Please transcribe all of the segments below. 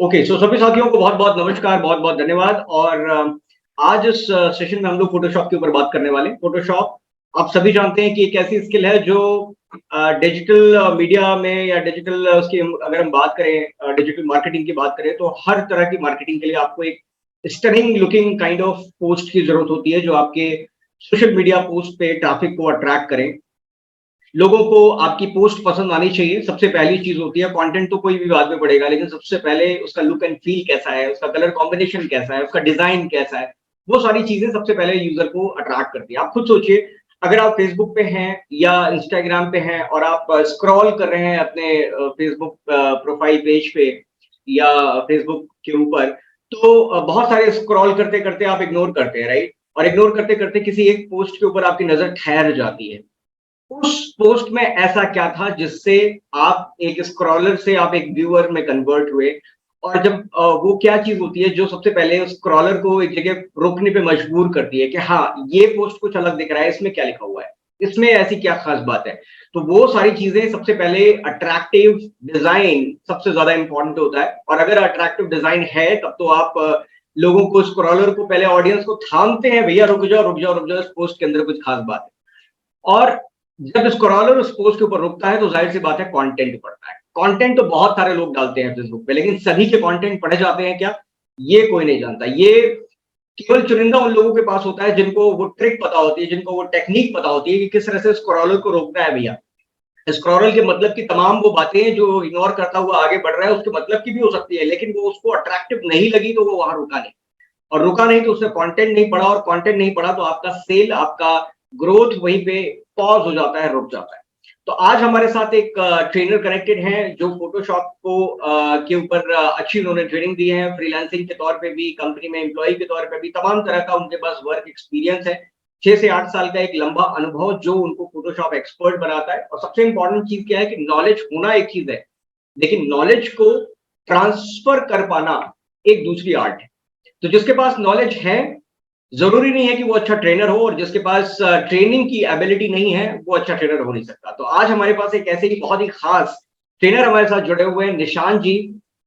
Okay, सो सभी साथियों को बहुत बहुत नमस्कार, बहुत बहुत धन्यवाद। और आज इस सेशन में हम लोग फोटोशॉप के ऊपर बात करने वाले हैं। फोटोशॉप आप सभी जानते हैं कि एक ऐसी स्किल है जो डिजिटल मीडिया में या डिजिटल उसकी अगर हम बात करें, डिजिटल मार्केटिंग की बात करें, तो हर तरह की मार्केटिंग के लिए आपको एक stunning looking kind of post की जरूरत होती है जो आपके सोशल मीडिया पोस्ट पे ट्रैफिक को अट्रैक्ट करें। लोगों को आपकी पोस्ट पसंद आनी चाहिए। सबसे पहली चीज होती है, कंटेंट तो कोई भी बाद में पड़ेगा, लेकिन सबसे पहले उसका लुक एंड फील कैसा है, उसका कलर कॉम्बिनेशन कैसा है, उसका डिजाइन कैसा है, वो सारी चीजें सबसे पहले यूजर को अट्रैक्ट करती है। आप खुद सोचिए, अगर आप फेसबुक पे हैं या इंस्टाग्राम पे हैं और आप स्क्रॉल कर रहे हैं अपने फेसबुक प्रोफाइल पेज पे या फेसबुक के ऊपर, तो बहुत सारे स्क्रॉल करते करते आप इग्नोर करते हैं, राइट? और इग्नोर करते करते किसी एक पोस्ट के ऊपर आपकी नजर ठहर जाती है। उस पोस्ट में ऐसा क्या था जिससे आप एक स्क्रॉलर से आप एक व्यूअर में कन्वर्ट हुए? और जब वो क्या चीज होती है जो सबसे पहले उस स्क्रॉलर को एक जगह रोकने पे मजबूर करती है कि हाँ, ये पोस्ट कुछ अलग दिख रहा है, इसमें क्या लिखा हुआ है, इसमें ऐसी क्या खास बात है? तो वो सारी चीजें, सबसे पहले अट्रैक्टिव डिजाइन सबसे ज्यादा इंपॉर्टेंट होता है। और अगर अट्रैक्टिव डिजाइन है तब तो आप लोगों को, स्क्रॉलर को, पहले ऑडियंस को थामते हैं, भैया रुक जाओ रुक जाओ रुक जाओ, इस पोस्ट के अंदर कुछ खास बात है। और जब स्क्रॉलर उस पोस्ट के ऊपर रुकता है तो जाहिर सी बात है कंटेंट पढ़ता है। कंटेंट तो बहुत सारे लोग डालते हैं फेसबुक पे, लेकिन सभी के कंटेंट पढ़े जाते हैं क्या? ये कोई नहीं जानता। ये केवल चुनिंदा उन लोगों के पास होता है जिनको वो ट्रिक पता होती है, जिनको वो टेक्निक पता होती है कि किस तरह से स्क्रॉलर को रोकना है। भैया, स्क्रॉलर के मतलब की तमाम वो बातें जो इग्नोर करता हुआ आगे बढ़ रहा है उसके मतलब की भी हो सकती है, लेकिन वो उसको अट्रैक्टिव नहीं लगी तो वो वहां रुका नहीं। और रुका नहीं तो उसने कंटेंट नहीं पढ़ा, और कंटेंट नहीं पढ़ा तो आपका सेल, आपका ग्रोथ वहीं पे पॉज हो जाता है, रुक जाता है। तो आज हमारे साथ एक ट्रेनर कनेक्टेड हैं जो फोटोशॉप को के ऊपर अच्छी उन्होंने ट्रेनिंग दी है, फ्रीलांसिंग के तौर पे भी, कंपनी में एम्प्लॉय के तौर पे भी, तमाम तरह का उनके पास वर्क एक्सपीरियंस है। 6 से 8 साल का एक लंबा अनुभव जो उनको फोटोशॉप एक्सपर्ट बनाता है। और सबसे इंपॉर्टेंट चीज क्या है कि नॉलेज होना एक चीज है, लेकिन नॉलेज को ट्रांसफर कर पाना एक दूसरी आर्ट है। तो जिसके पास नॉलेज है, जरूरी नहीं है कि वो अच्छा ट्रेनर हो, और जिसके पास ट्रेनिंग की एबिलिटी नहीं है वो अच्छा ट्रेनर हो नहीं सकता। तो आज हमारे पास एक ऐसे ही बहुत ही खास ट्रेनर हमारे साथ जुड़े हुए हैं, निशांत जी।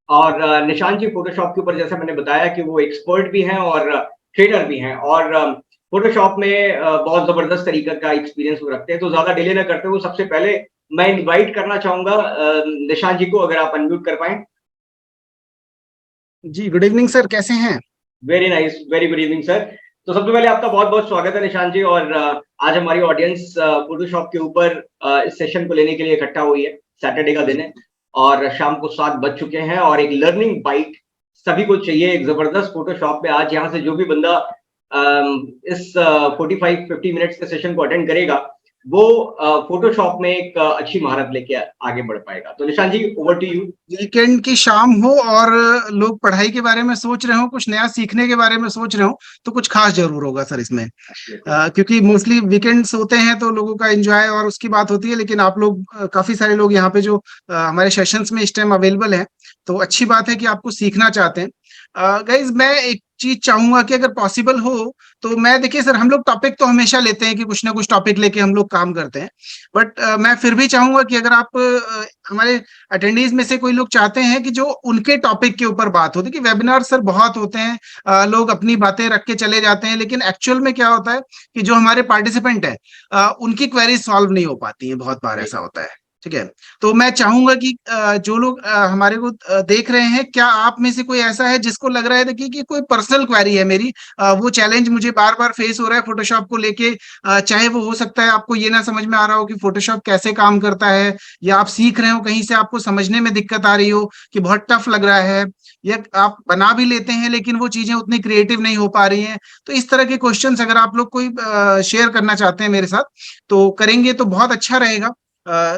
और निशांत जी फोटोशॉप के ऊपर, जैसे मैंने बताया कि वो एक्सपर्ट भी हैं और ट्रेनर भी हैं, और फोटोशॉप में बहुत जबरदस्त तरीके का एक्सपीरियंस वो रखते हैं। तो ज्यादा डिले ना करते हुए सबसे पहले मैं इनवाइट करना चाहूंगा निशांत जी को, अगर आप अनम्यूट कर पाए। जी, गुड इवनिंग सर, कैसे हैं? Very nice, very good evening sir. तो सबसे पहले आपका बहुत बहुत स्वागत है निशांत जी। और आज हमारी ऑडियंस फोटोशॉप के ऊपर इस सेशन को लेने के लिए इकट्ठा हुई है। सैटरडे का दिन है और शाम को 7 बज चुके हैं, और एक लर्निंग बाइट सभी को चाहिए, एक जबरदस्त फोटोशॉप पे। आज यहाँ से जो भी बंदा इस 45-50 मिनट्स के सेशन को अटेंड करेगा, वो फोटोशॉप में एक अच्छी महारत लेके आगे बढ़ पाएगा। तो निशांत जी, ओवर टू यू। वीकेंड की शाम हो और लोग पढ़ाई के बारे में सोच रहे हो, कुछ नया सीखने के बारे में सोच रहे हो, तो कुछ खास जरूर होगा सर इसमें। क्योंकि मोस्टली वीकेंड्स होते हैं तो लोगों का एंजॉय और उसकी बात होती है, लेकिन आप लोग काफी सारे लोग यहाँ पे जो हमारे सेशंस में इस टाइम अवेलेबल हैं, तो अच्छी बात है कि आपको सीखना चाहते हैं। गाइज, मैं एक चीज चाहूंगा कि अगर पॉसिबल हो तो मैं, देखिए सर, हम लोग टॉपिक तो हमेशा लेते हैं कि कुछ ना कुछ टॉपिक लेके हम लोग काम करते हैं, बट मैं फिर भी चाहूंगा कि अगर आप हमारे अटेंडीज में से कोई लोग चाहते हैं कि जो उनके टॉपिक के ऊपर बात होती है, कि वेबिनार सर बहुत होते हैं, लोग अपनी बातें रख के चले जाते हैं, लेकिन एक्चुअल में क्या होता है कि जो हमारे पार्टिसिपेंट है उनकी क्वेरीज सॉल्व नहीं हो पाती हैं, बहुत बार ऐसा होता है। ठीक है, तो मैं चाहूंगा कि जो लोग हमारे को देख रहे हैं, क्या आप में से कोई ऐसा है जिसको लग रहा है, देखिए, कि कोई पर्सनल क्वेरी है मेरी, वो चैलेंज मुझे बार बार फेस हो रहा है फोटोशॉप को लेके, चाहे वो हो सकता है आपको ये ना समझ में आ रहा हो कि फोटोशॉप कैसे काम करता है, या आप सीख रहे हो कहीं से आपको समझने में दिक्कत आ रही हो कि बहुत टफ लग रहा है, या आप बना भी लेते हैं लेकिन वो चीजें उतनी क्रिएटिव नहीं हो पा रही हैं। तो इस तरह के क्वेश्चंस अगर आप लोग कोई शेयर करना चाहते हैं मेरे साथ, तो करेंगे तो बहुत अच्छा रहेगा।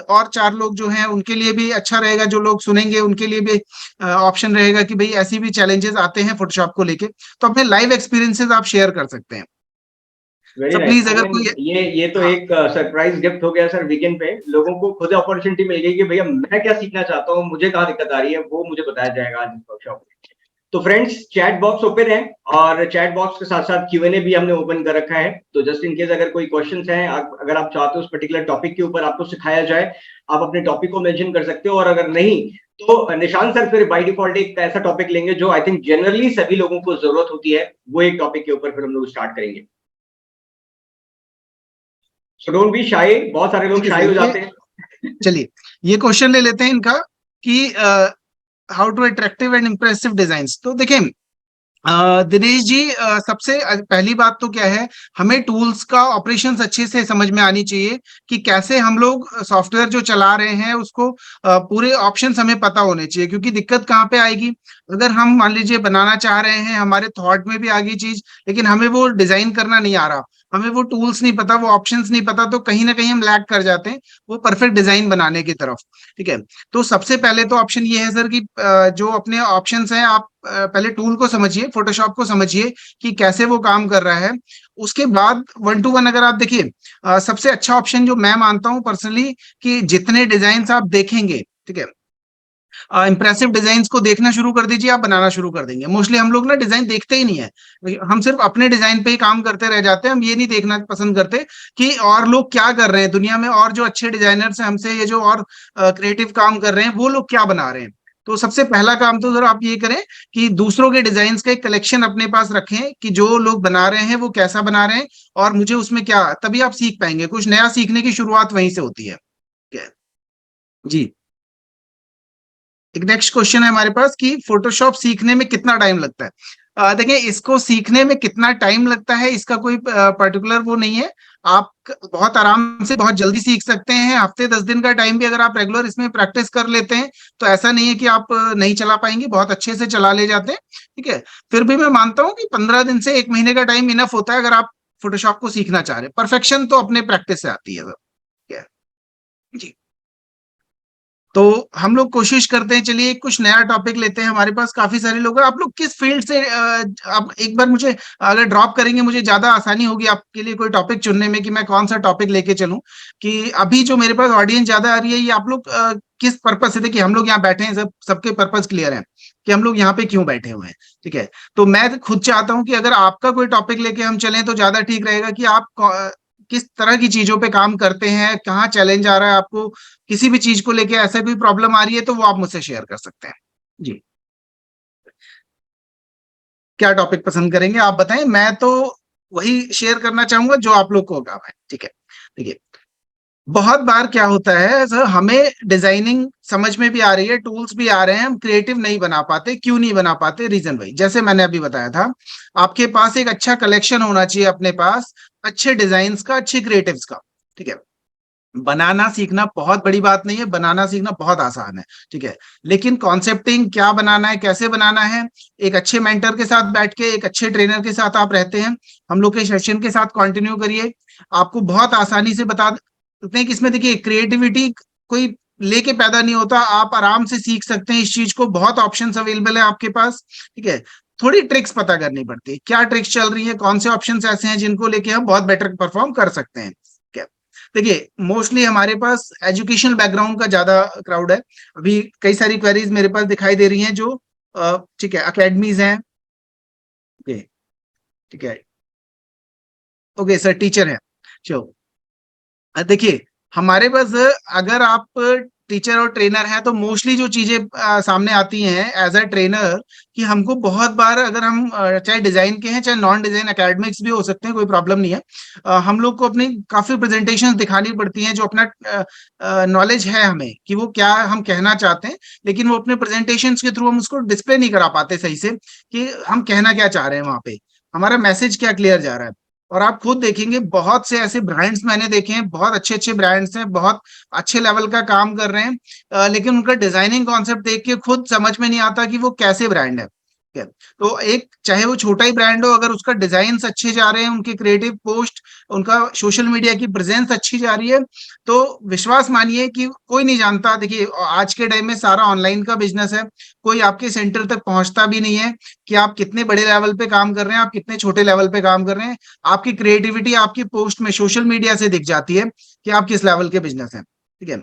और 4 लोग जो हैं उनके लिए भी अच्छा रहेगा, जो लोग सुनेंगे उनके लिए भी ऑप्शन रहेगा कि भाई ऐसी भी चैलेंजेस आते हैं फोटोशॉप को लेके, तो अपने लाइव एक्सपीरियंसेस आप शेयर कर सकते हैं। Very so nice. प्लीज, आई अगर मीन, कोई। ये तो हाँ। एक सरप्राइज गिफ्ट हो गया सर। वीकेंड पे लोगों को खुद अपॉर्चुनिटी मिल गई कि भैया मैं क्या सीखना चाहता हूँ, मुझे कहाँ दिक्कत आ रही है, वो मुझे बताया जाएगा आज इस वर्कशॉप में। तो फ्रेंड्स, चैट बॉक्स ओपन है, और चैट बॉक्स के साथ साथ Q&A भी हमने ओपन कर रखा है। तो जस्ट इन केस अगर कोई क्वेश्चंस हैं, अगर आप चाहते हो उस पर्टिकुलर टॉपिक के ऊपर आपको सिखाया जाए, आप अपने टॉपिक को मेंशन कर सकते हो। और अगर नहीं, तो निशांत सर फिर बाय डिफॉल्ट एक ऐसा टॉपिक लेंगे जो आई थिंक जनरली सभी लोगों को जरूरत होती है, वो एक टॉपिक के ऊपर फिर हम लोग स्टार्ट करेंगे। सो डोंट बी शाई, बहुत सारे लोग ठीक है शाई सर, हो ये जाते हैं। चलिए ये क्वेश्चन ले लेते हैं इनका कि how to attractive and impressive design. तो देखिए दिनेश जी, सबसे पहली बात तो क्या है, हमें टूल्स का ऑपरेशंस अच्छे से समझ में आनी चाहिए कि कैसे हम लोग सॉफ्टवेयर जो चला रहे हैं उसको पूरे ऑप्शंस हमें पता होने चाहिए। क्योंकि दिक्कत कहाँ पे आएगी, अगर हम मान लीजिए बनाना चाह रहे हैं, हमारे थॉट में भी आ गई चीज, लेकिन हमें वो डिजाइन करना नहीं आ रहा, हमें वो टूल्स नहीं पता, वो ऑप्शंस नहीं पता, तो कहीं ना कहीं हम लैग कर जाते हैं वो परफेक्ट डिजाइन बनाने की तरफ। ठीक है, तो सबसे पहले तो ऑप्शन ये है सर कि जो अपने ऑप्शंस हैं आप पहले टूल को समझिए, फोटोशॉप को समझिए कि कैसे वो काम कर रहा है। उसके बाद 1 to 1 अगर आप देखिए, सबसे अच्छा ऑप्शन जो मैं मानता हूं पर्सनली, कि जितने डिजाइन आप देखेंगे, ठीक है, इंप्रेसिव डिजाइन को देखना शुरू कर दीजिए, आप बनाना शुरू कर देंगे। मोस्टली हम लोग ना डिजाइन देखते ही नहीं है, हम सिर्फ अपने डिजाइन पे ही काम करते रह जाते हैं। हम ये नहीं देखना पसंद करते कि और लोग क्या कर रहे हैं दुनिया में, और जो अच्छे डिजाइनर्स हैं हमसे, ये जो और क्रिएटिव काम कर रहे हैं, वो लोग क्या बना रहे हैं। तो सबसे पहला काम तो जरा आप ये करें कि दूसरों के डिजाइन का एक कलेक्शन अपने पास रखें कि जो लोग बना रहे हैं वो कैसा बना रहे हैं, और मुझे उसमें क्या, तभी आप सीख पाएंगे। कुछ नया सीखने की शुरुआत वहीं से होती है। ठीक है जी। एक नेक्स्ट क्वेश्चन है हमारे पास कि फोटोशॉप सीखने में कितना टाइम लगता है। देखिए, इसको सीखने में कितना टाइम लगता है इसका कोई पर्टिकुलर वो नहीं है। आप बहुत आराम से बहुत जल्दी सीख सकते हैं। हफ्ते 10 दिन का टाइम भी अगर आप रेगुलर इसमें प्रैक्टिस कर लेते हैं तो ऐसा नहीं है कि आप नहीं चला पाएंगे, बहुत अच्छे से चला ले जाते हैं। ठीक है, फिर भी मैं मानता हूँ कि 15 दिन से 1 महीने का टाइम इनफ होता है अगर आप फोटोशॉप को सीखना चाह रहे हैं। परफेक्शन तो अपने प्रैक्टिस से आती है सर। ठीक है जी। तो हम लोग कोशिश करते हैं, चलिए कुछ नया टॉपिक लेते हैं। हमारे पास काफी सारे लोग हैं, आप लोग किस फील्ड से, आप एक बार मुझे अगर ड्रॉप करेंगे, मुझे ज्यादा आसानी होगी आपके लिए कोई टॉपिक चुनने में कि मैं कौन सा टॉपिक लेके चलूं। कि अभी जो मेरे पास ऑडियंस ज्यादा आ रही है, ये आप लोग किस पर्पज से, देखिए हम लोग यहाँ बैठे हैं, सबके पर्पज क्लियर है कि हम लोग यहाँ पे क्यों बैठे हुए हैं। ठीक है, तो मैं खुद चाहता हूँ कि अगर आपका कोई टॉपिक लेके हम चलें तो ज्यादा ठीक रहेगा कि आप किस तरह की चीजों पे काम करते हैं, कहाँ चैलेंज आ रहा है आपको, किसी भी चीज को लेके ऐसा कोई प्रॉब्लम आ रही है तो वो आप मुझसे शेयर कर सकते हैं। जी, क्या टॉपिक पसंद करेंगे आप बताएं, मैं तो वही शेयर करना चाहूंगा जो आप लोग को काम है। ठीक है, देखिए बहुत बार क्या होता है सर, हमें डिजाइनिंग समझ में भी आ रही है, टूल्स भी आ रहे हैं, हम क्रिएटिव नहीं बना पाते। क्यों नहीं बना पाते, रीजन वही जैसे मैंने अभी बताया था, आपके पास एक अच्छा कलेक्शन होना चाहिए अपने पास, अच्छे डिजाइन का, अच्छे क्रिएटिव्स का। ठीक है, बनाना सीखना बहुत बड़ी बात नहीं है, बनाना सीखना बहुत आसान है। ठीक है, लेकिन कॉन्सेप्टिंग क्या बनाना है, कैसे बनाना है, एक अच्छे मेंटर के साथ बैठ के, एक अच्छे ट्रेनर के साथ आप रहते हैं, हम लोग के सेशन के साथ कंटिन्यू करिए, आपको बहुत आसानी से बता देते हैं कि इसमें देखिए क्रिएटिविटी कोई लेके पैदा नहीं होता, आप आराम से सीख सकते हैं इस चीज को, बहुत ऑप्शंस अवेलेबल है आपके पास। ठीक है, थोड़ी ट्रिक्स पता करनी पड़ती है, क्या ट्रिक्स चल रही है, कौन से ऑप्शंस ऐसे हैं जिनको लेके हम बहुत बेटर परफॉर्म कर सकते हैं। ठीक है, देखिए मोस्टली हमारे पास एजुकेशनल बैकग्राउंड का ज्यादा क्राउड है। अभी कई सारी क्वेरीज मेरे पास दिखाई दे रही हैं जो ठीक है, अकेडमीज हैं। ओके, ठीक है, ओके सर, टीचर है। चलो देखिए हमारे पास अगर आप टीचर और ट्रेनर हैं तो मोस्टली जो चीजें सामने आती हैं एज अ ट्रेनर, कि हमको बहुत बार, अगर हम चाहे डिजाइन के हैं चाहे नॉन डिजाइन एकेडमिक्स भी हो सकते हैं, कोई प्रॉब्लम नहीं है, हम लोग को अपनी काफी प्रेजेंटेशंस दिखानी पड़ती हैं जो अपना नॉलेज है हमें, कि वो क्या हम कहना चाहते हैं, लेकिन वो अपने प्रेजेंटेशंस के थ्रू हम उसको डिस्प्ले नहीं करा पाते सही से कि हम कहना क्या चाह रहे हैं वहां पे, हमारा मैसेज क्या क्लियर जा रहा है। और आप खुद देखेंगे बहुत से ऐसे ब्रांड्स मैंने देखे हैं, बहुत अच्छे अच्छे ब्रांड्स हैं, बहुत अच्छे लेवल का काम कर रहे हैं, लेकिन उनका डिजाइनिंग कॉन्सेप्ट देख के खुद समझ में नहीं आता कि वो कैसे ब्रांड है। ठीक है, तो एक चाहे वो छोटा ही ब्रांड हो, अगर उसका डिजाइन अच्छे जा रहे हैं, उनके क्रिएटिव पोस्ट, उनका सोशल मीडिया की प्रेजेंस अच्छी जा रही है, तो विश्वास मानिए कि कोई नहीं जानता। देखिए आज के टाइम में सारा ऑनलाइन का बिजनेस है, कोई आपके सेंटर तक पहुंचता भी नहीं है कि आप कितने बड़े लेवल पे काम कर रहे हैं, आप कितने छोटे लेवल पे काम कर रहे हैं। आपकी क्रिएटिविटी आपकी पोस्ट में, सोशल मीडिया से दिख जाती है कि आप किस लेवल के बिजनेस हैं। ठीक है,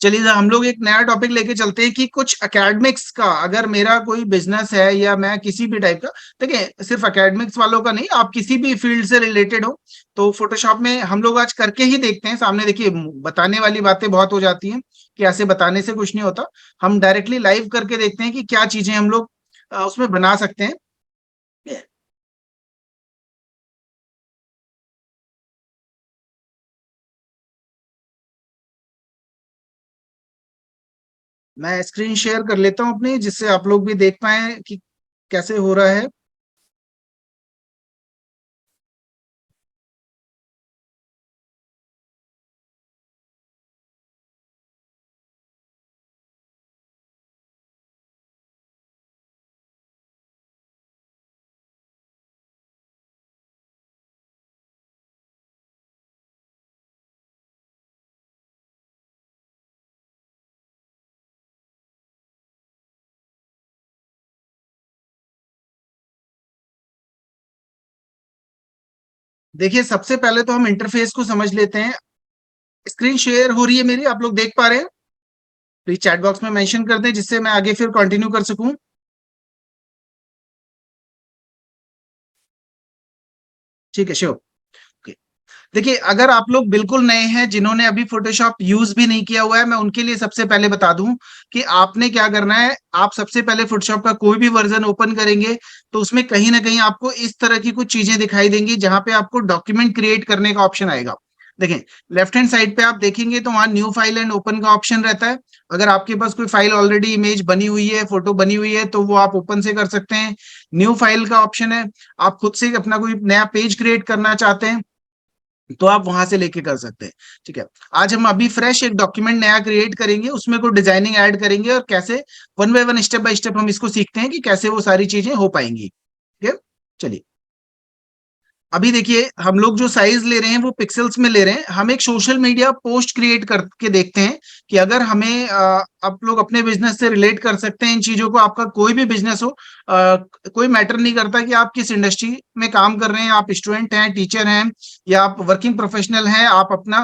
चलिए सर, हम लोग एक नया टॉपिक लेके चलते हैं कि कुछ एकेडमिक्स का, अगर मेरा कोई बिजनेस है या मैं किसी भी टाइप का, देखिए सिर्फ एकेडमिक्स वालों का नहीं, आप किसी भी फील्ड से रिलेटेड हो तो फोटोशॉप में हम लोग आज करके ही देखते हैं सामने। देखिए बताने वाली बातें बहुत हो जाती हैं, कि ऐसे बताने से कुछ नहीं होता। हम डायरेक्टली लाइव करके देखते हैं कि क्या चीजें हम लोग उसमें बना सकते हैं। मैं स्क्रीन शेयर कर लेता हूँ अपनी, जिससे आप लोग भी देख पाए कि कैसे हो रहा है। देखिए, सबसे पहले तो हम इंटरफेस को समझ लेते हैं। स्क्रीन शेयर हो रही है मेरी, आप लोग देख पा रहे हैं? प्लीज चैट बॉक्स में मेंशन कर दें, जिससे मैं आगे फिर कंटिन्यू कर सकूं। ठीक है, श्योर। ओके। देखिए, अगर आप लोग बिल्कुल नए हैं, जिन्होंने अभी फोटोशॉप यूज भी नहीं किया हुआ है, मैं उनके लिए सबसे पहले बता दूं कि आपने क्या करना है। आप सबसे पहले फोटोशॉप का कोई भी वर्जन ओपन करेंगे, तो उसमें कहीं ना कहीं आपको इस तरह की कुछ चीजें दिखाई देंगी, जहां पे आपको डॉक्यूमेंट क्रिएट करने का ऑप्शन आएगा। देखें, लेफ्ट हैंड साइड पे आप देखेंगे तो वहां न्यू फाइल एंड ओपन का ऑप्शन रहता है। अगर आपके पास कोई फाइल ऑलरेडी इमेज बनी हुई है, फोटो बनी हुई है, तो वो आप ओपन से कर सकते हैं। न्यू फाइल का ऑप्शन है। आप खुद से अपना कोई नया पेज क्रिएट करना चाहते हैं, तो आप वहां से लेके कर सकते हैं। ठीक है। आज हम अभी फ्रेश एक डॉक्यूमेंट नया क्रिएट करेंगे, उसमें कोई डिजाइनिंग ऐड करेंगे, और कैसे one by one, step by step हम इसको सीखते हैं कि कैसे वो सारी चीजें हो पाएंगी। ठीक है, चलिए। अभी देखिए, हम लोग जो साइज ले रहे हैं वो पिक्सल्स में ले रहे हैं। हम एक सोशल मीडिया पोस्ट क्रिएट करके देखते हैं कि अगर हमें आप लोग अपने बिजनेस से रिलेट कर सकते हैं इन चीजों को। आपका कोई भी बिजनेस हो, कोई मैटर नहीं करता कि आप किस इंडस्ट्री में काम कर रहे हैं। आप स्टूडेंट हैं, टीचर हैं, या आप वर्किंग प्रोफेशनल हैं, आप अपना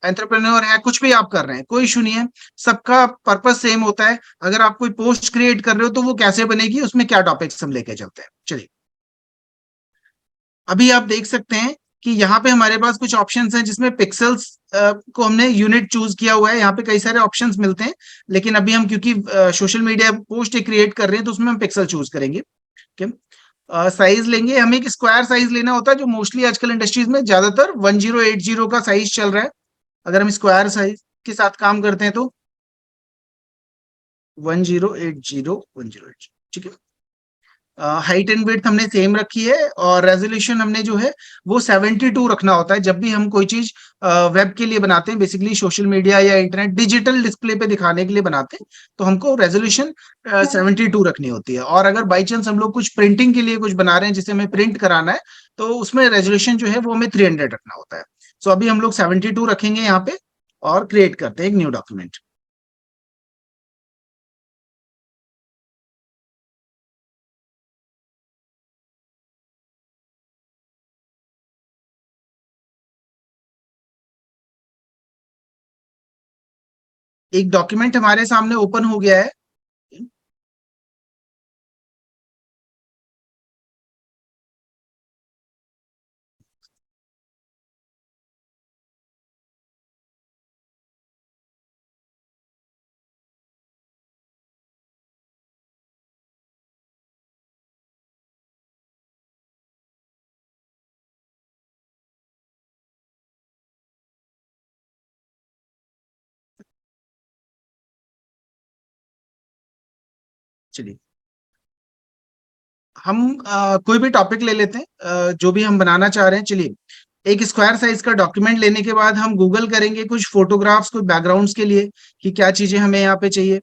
एंटरप्रेन्योर है, कुछ भी आप कर रहे हैं, कोई इशू नहीं है। सबका पर्पस सेम होता है। अगर आप कोई पोस्ट क्रिएट कर रहे हो, तो वो कैसे बनेगी, उसमें क्या टॉपिक्स हम लेके चलते हैं। चलिए, अभी आप देख सकते हैं कि यहाँ पे हमारे पास कुछ ऑप्शंस हैं, जिसमें पिक्सल्स को हमने यूनिट चूज किया हुआ है। यहाँ पे कई सारे ऑप्शंस मिलते हैं, लेकिन अभी हम क्योंकि सोशल मीडिया पोस्ट क्रिएट कर रहे हैं, तो उसमें हम पिक्सल चूज करेंगे। ठीक है। साइज लेंगे, हमें एक स्क्वायर साइज लेना होता है, जो मोस्टली आजकल इंडस्ट्रीज में ज्यादातर 1080 का साइज चल रहा है। अगर हम स्क्वायर साइज के साथ काम करते हैं तो 1080, ठीक है। हाइट एंड विड्थ हमने सेम रखी है, और रेजोल्यूशन हमने जो है वो 72 रखना होता है। जब भी हम कोई चीज वेब के लिए बनाते हैं, बेसिकली सोशल मीडिया या इंटरनेट डिजिटल डिस्प्ले पे दिखाने के लिए बनाते हैं, तो हमको रेजोल्यूशन 72 रखनी होती है। और अगर बाई चांस हम लोग कुछ प्रिंटिंग के लिए कुछ बना रहे हैं, जिसे हमें प्रिंट कराना है, तो उसमें रेजोल्यूशन जो है वो हमें 300 रखना होता है। सो अभी हम लोग 72 रखेंगे यहाँ पे, और क्रिएट करते हैं एक न्यू डॉक्यूमेंट। एक डॉक्यूमेंट हमारे सामने ओपन हो गया है। चलिए, हम कोई भी टॉपिक ले लेते हैं, जो भी हम बनाना चाह रहे हैं। चलिए, एक स्क्वायर साइज का डॉक्यूमेंट लेने के बाद हम गूगल करेंगे कुछ फोटोग्राफ्स, कुछ बैकग्राउंड्स के लिए, कि क्या चीजें हमें यहाँ पे चाहिए।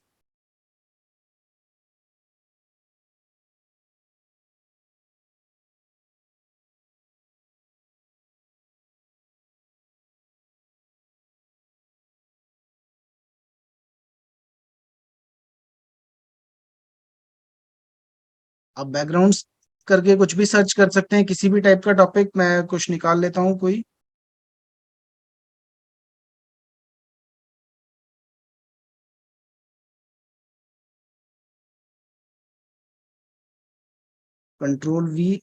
आप बैकग्राउंड्स करके कुछ भी सर्च कर सकते हैं, किसी भी टाइप का टॉपिक। मैं कुछ निकाल लेता हूँ कोई। Control V।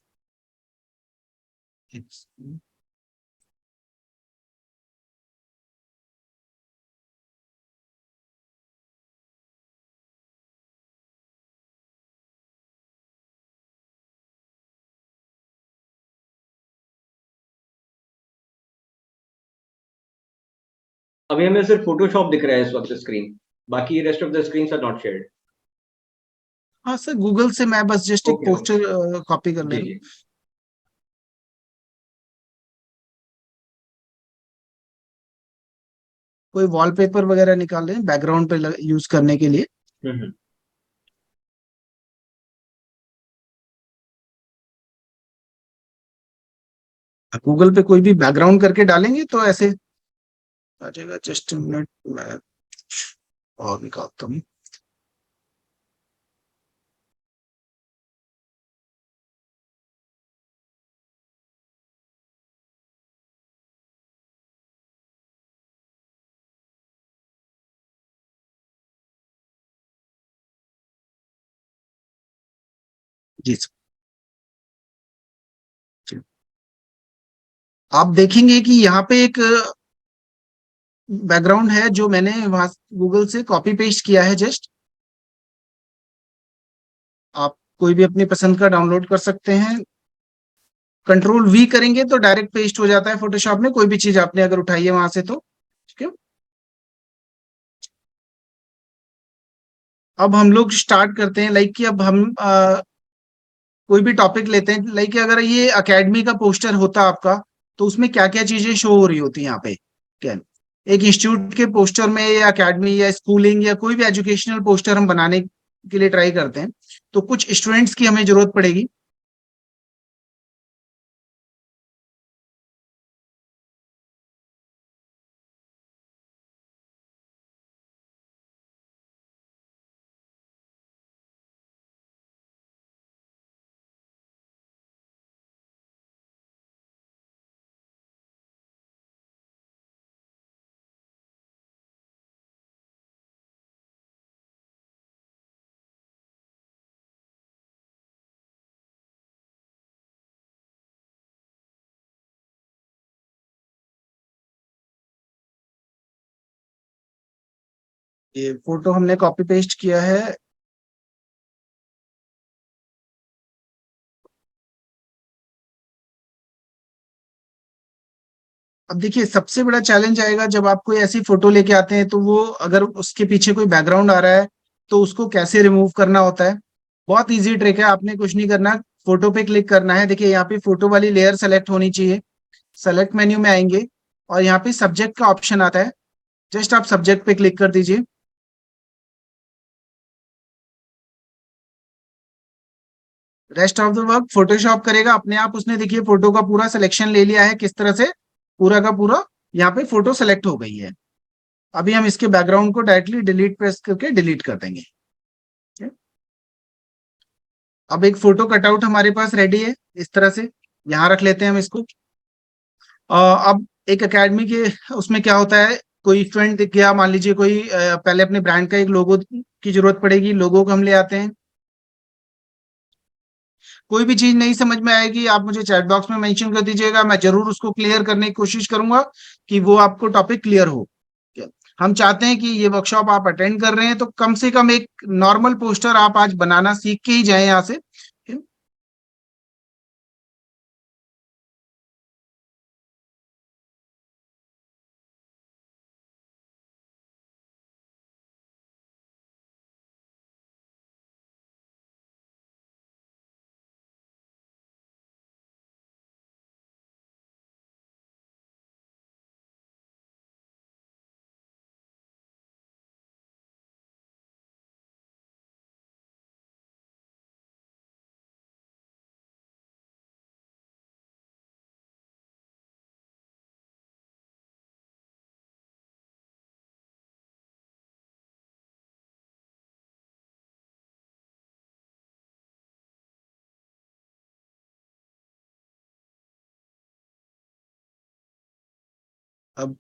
अभी हमें सिर्फ फोटोशॉप दिख रहा है इस वक्त स्क्रीन, बाकी rest of the screen are not shared. हाँ सर, गूगल से मैं बस जस्ट एक ओके ओके। पोस्टर कॉपी कर ले जी रहा हूँ। जी। कोई वॉलपेपर वगैरह निकाल रहे हैं बैकग्राउंड पे यूज करने के लिए। हम्म। गूगल पे कोई भी बैकग्राउंड करके डालेंगे तो ऐसे आ जाएगा। जस्ट मिनट, मैं और निकालता हूँ। जी सर, जी। आप देखेंगे कि यहाँ पे एक बैकग्राउंड है जो मैंने वहां गूगल से कॉपी पेस्ट किया है। जस्ट आप कोई भी अपनी पसंद का डाउनलोड कर सकते हैं। कंट्रोल वी करेंगे तो डायरेक्ट पेस्ट हो जाता है फोटोशॉप में, कोई भी चीज आपने अगर उठाई है वहां से तो। ठीक है। अब हम लोग स्टार्ट करते हैं। लाइक कि अब हम कोई भी टॉपिक लेते हैं। लाइक अगर ये एकेडमी का पोस्टर होता आपका, तो उसमें क्या क्या चीजें शो हो रही होती यहाँ पे। क्या एक इंस्टीट्यूट के पोस्टर में या एकेडमी या स्कूलिंग या कोई भी एजुकेशनल पोस्टर हम बनाने के लिए ट्राई करते हैं, तो कुछ स्टूडेंट्स की हमें जरूरत पड़ेगी। ये फोटो हमने कॉपी पेस्ट किया है। अब देखिए, सबसे बड़ा चैलेंज आएगा जब आप कोई ऐसी फोटो लेके आते हैं, तो वो अगर उसके पीछे कोई बैकग्राउंड आ रहा है तो उसको कैसे रिमूव करना होता है। बहुत इजी ट्रिक है, आपने कुछ नहीं करना। फोटो पे क्लिक करना है। देखिए यहाँ पे फोटो वाली लेयर सेलेक्ट होनी चाहिए। सेलेक्ट मेन्यू में आएंगे और यहाँ पे सब्जेक्ट का ऑप्शन आता है। जस्ट आप सब्जेक्ट पे क्लिक कर दीजिए। Rest of the work Photoshop करेगा अपने आप। उसने देखिए फोटो का पूरा सिलेक्शन ले लिया है किस तरह से, पूरा का पूरा यहाँ पे फोटो सेलेक्ट हो गई है। अभी हम इसके बैकग्राउंड को डायरेक्टली डिलीट प्रेस करके डिलीट कर देंगे। अब एक फोटो कटआउट हमारे पास रेडी है इस तरह से। यहाँ रख लेते हैं हम इसको। अब एक एकेडमी के उसमें क्या होता है, कोई स्टूडेंट दिख गया मान लीजिए, कोई पहले अपने ब्रांड का एक लोगो की जरूरत पड़ेगी। लोगो को हम ले आते हैं। कोई भी चीज नहीं समझ में आएगी आप मुझे चैट बॉक्स में मेंशन कर दीजिएगा, मैं जरूर उसको क्लियर करने की कोशिश करूंगा कि वो आपको टॉपिक क्लियर हो। हम चाहते हैं कि ये वर्कशॉप आप अटेंड कर रहे हैं तो कम से कम एक नॉर्मल पोस्टर आप आज बनाना सीख के ही जाएं यहाँ से। अब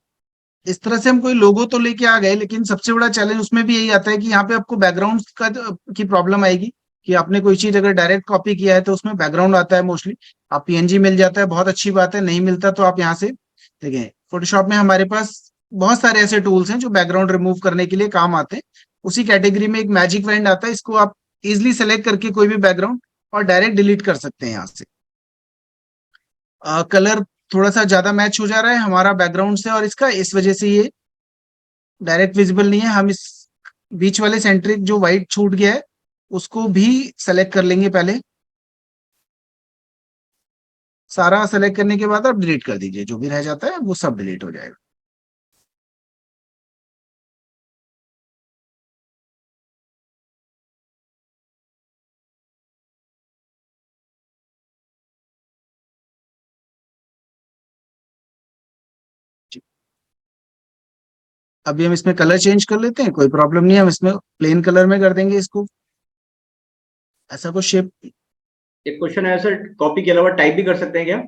इस तरह से हम कोई लोगो तो लेके आ गए, लेकिन सबसे बड़ा चैलेंज उसमें भी यही आता है कि यहाँ पे आपको बैकग्राउंड का की प्रॉब्लम आएगी। कि आपने कोई चीज अगर डायरेक्ट कॉपी किया है तो उसमें बैकग्राउंड आता है मोस्टली। आप पीएनजी मिल जाता है, बहुत अच्छी बात है। नहीं मिलता तो आप यहाँ से देखें, फोटोशॉप में हमारे पास बहुत सारे ऐसे टूल्स हैं जो बैकग्राउंड रिमूव करने के लिए काम आते हैं। उसी कैटेगरी में एक मैजिक बैंड आता है, इसको आप इजिली सेलेक्ट करके कोई भी बैकग्राउंड और डायरेक्ट डिलीट कर सकते हैं यहाँ से। कलर थोड़ा सा ज्यादा मैच हो जा रहा है हमारा बैकग्राउंड से, और इसका इस वजह से ये डायरेक्ट विजिबल नहीं है, हम इस बीच वाले सेंट्रिक जो व्हाइट छूट गया है उसको भी सेलेक्ट कर लेंगे पहले। सारा सेलेक्ट करने के बाद आप डिलीट कर दीजिए, जो भी रह जाता है वो सब डिलीट हो जाएगा। जी। अभी हम इसमें कलर चेंज कर लेते हैं, कोई प्रॉब्लम नहीं है, हम इसमें प्लेन कलर में कर देंगे इसको, ऐसा कुछ शेप। एक क्वेश्चन है सर, कॉपी के अलावा टाइप भी कर सकते हैं क्या?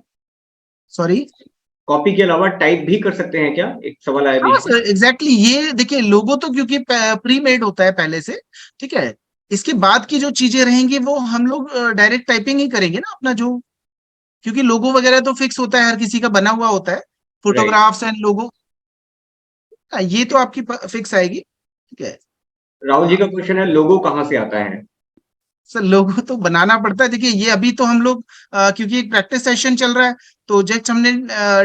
सॉरी। कॉपी के अलावा टाइप भी कर सकते हैं क्या, एक सवाल आया हाँ बीच में। सर, एग्जैक्टली ये देखिए, लोगो तो क्योंकि प्री मेड होता है पहले से, ठीक है। इसके बाद की जो चीजें रहेंगी वो हम लोग डायरेक्ट टाइपिंग ही करेंगे ना अपना जो, क्योंकि लोगो वगैरह तो फिक्स होता है, हर किसी का बना हुआ होता है, राइट। Photographs and logo. ये तो आपकी फिक्स आएगी, ठीक है। राहुल जी हाँ का क्वेश्चन है, लोगो कहाँ से आता है? सर, लोगो तो बनाना पड़ता है। देखिए ये अभी तो हम लोग क्योंकि एक प्रैक्टिस सेशन चल रहा है, तो जस्ट हमने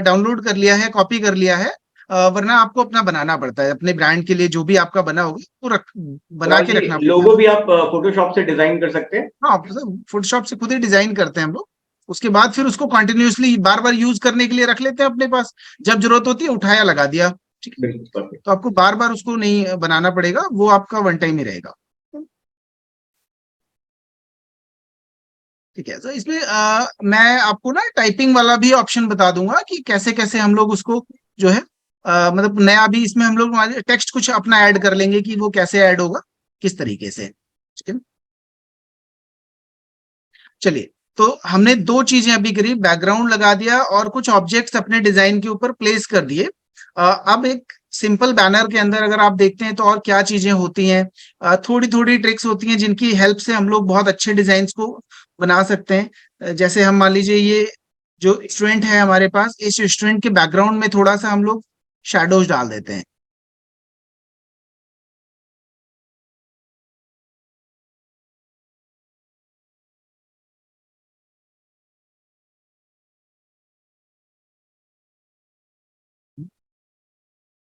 डाउनलोड कर लिया है, कॉपी कर लिया है। वरना आपको अपना बनाना पड़ता है, अपने ब्रांड के लिए जो भी आपका बना होगा वो बना राहुल के जी, रखना पड़ता है। लोगो भी आप फोटोशॉप से डिजाइन कर सकते हैं? हाँ फोटोशॉप से खुद ही डिजाइन करते हैं हम लोग। उसके बाद फिर उसको कंटिन्यूअसली बार बार यूज करने के लिए रख लेते हैं अपने पास, जब जरूरत होती है उठाया लगा दिया, ठीक है। बिल्कुल परफेक्ट। तो आपको बार बार उसको नहीं बनाना पड़ेगा, वो आपका वन टाइम ही रहेगा। ठीक है, तो इसमें मैं आपको ना टाइपिंग वाला भी ऑप्शन बता दूंगा कि कैसे कैसे हम लोग उसको जो है मतलब नया भी इसमें हम लोग टेक्स्ट कुछ अपना ऐड कर लेंगे कि वो कैसे ऐड होगा, किस तरीके से, ठीक है। चलिए, तो हमने दो चीजें अभी करी, बैकग्राउंड लगा दिया और कुछ ऑब्जेक्ट्स अपने डिजाइन के ऊपर प्लेस कर दिए। अब एक सिंपल बैनर के अंदर अगर आप देखते हैं तो और क्या चीजें होती हैं, थोड़ी थोड़ी ट्रिक्स होती हैं जिनकी हेल्प से हम लोग बहुत अच्छे डिजाइन को बना सकते हैं। जैसे हम मान लीजिए ये जो स्टूडेंट है हमारे पास, इस स्टूडेंट के बैकग्राउंड में थोड़ा सा हम लोग शैडोज डाल देते हैं।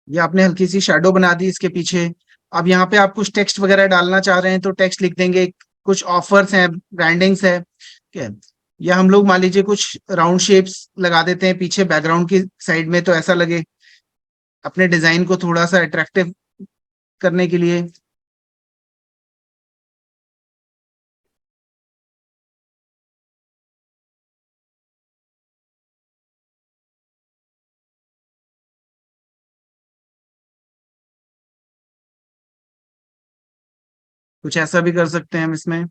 ये आपने हल्की सी शैडो बना दी इसके पीछे। अब यहाँ पे आप कुछ टेक्स्ट वगैरह डालना चाह रहे हैं तो टेक्स्ट लिख देंगे, कुछ ऑफर्स हैं, ब्रांडिंग्स है, ठीक है। या हम लोग मान लीजिए कुछ राउंड शेप्स लगा देते हैं पीछे बैकग्राउंड की साइड में, तो ऐसा लगे अपने डिजाइन को थोड़ा सा अट्रैक्टिव करने के लिए। कुछ ऐसा भी कर सकते हैं हम इसमें।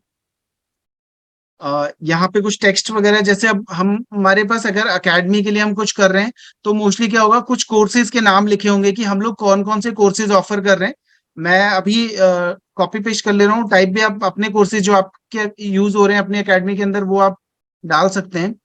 यहाँ पे कुछ टेक्स्ट वगैरह, जैसे अब हम हमारे पास अगर एकेडमी के लिए हम कुछ कर रहे हैं तो मोस्टली क्या होगा, कुछ कोर्सेज के नाम लिखे होंगे कि हम लोग कौन कौन से कोर्सेज ऑफर कर रहे हैं। मैं अभी कॉपी पेस्ट कर ले रहा हूँ, टाइप भी आप अपने कोर्सेज जो आपके यूज हो रहे हैं अपनी एकेडमी के अंदर वो आप डाल सकते हैं।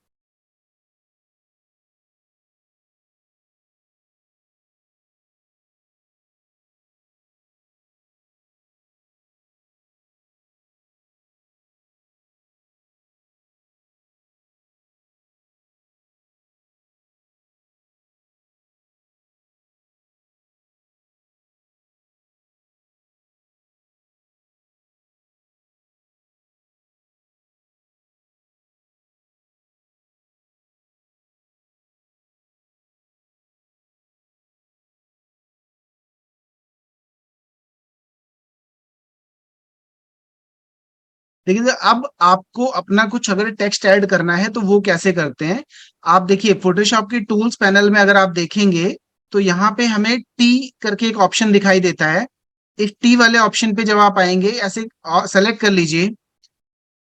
देखिए सर, अब आपको अपना कुछ अगर टेक्स्ट ऐड करना है तो वो कैसे करते हैं। आप देखिए फोटोशॉप की टूल्स पैनल में अगर आप देखेंगे तो यहाँ पे हमें टी करके एक ऑप्शन दिखाई देता है। एक टी वाले ऑप्शन पे जब आप आएंगे ऐसे सेलेक्ट कर लीजिए,